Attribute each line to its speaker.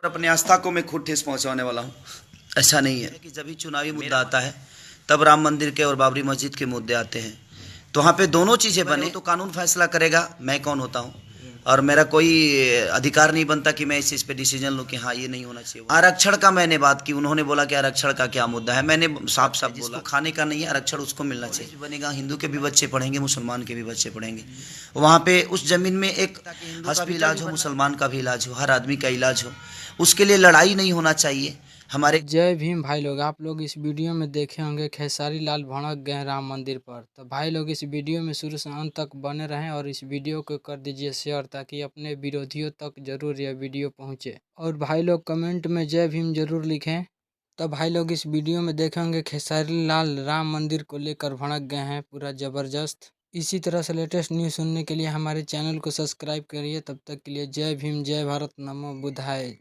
Speaker 1: और अपनी आस्था को मैं खुद ठेस पहुंचाने वाला हूं। ऐसा नहीं है कि जब भी चुनावी मुद्दा आता है तब राम मंदिर के और बाबरी मस्जिद के मुद्दे आते हैं, तो वहाँ पे दोनों चीज़ें बने तो कानून फैसला करेगा मैं कौन होता हूँ, और मेरा कोई अधिकार नहीं बनता कि मैं इस चीज़ पे डिसीजन लूँ कि हाँ ये नहीं होना चाहिए। आरक्षण का मैंने बात की, उन्होंने बोला कि आरक्षण का क्या मुद्दा है, मैंने साफ साफ बोला खाने का नहीं है आरक्षण, उसको मिलना चाहिए। बनेगा, हिंदू के भी बच्चे पढ़ेंगे, मुसलमान के भी बच्चे पढ़ेंगे। वहाँ पे उस जमीन में एक हॉस्पिटल इलाज हो, मुसलमान का भी इलाज हो, हर आदमी का इलाज हो, उसके लिए लड़ाई नहीं होना चाहिए हमारे।
Speaker 2: जय भीम भाई लोग, आप लोग इस वीडियो में देखे होंगे खेसारी लाल भड़क गए राम मंदिर पर। तो भाई लोग इस वीडियो में शुरू से अंत तक बने रहें और इस वीडियो को कर दीजिए शेयर, ताकि अपने विरोधियों तक जरूर यह वीडियो पहुंचे। और भाई लोग कमेंट में जय भीम जरूर लिखें। तो भाई लोग इस वीडियो में देखे होंगे खेसारी लाल राम मंदिर को लेकर भड़क गए हैं पूरा ज़बरदस्त। इसी तरह से लेटेस्ट न्यूज़ सुनने के लिए हमारे चैनल को सब्सक्राइब करिए। तब तक के लिए जय भीम, जय भारत, नमो बुद्धाय।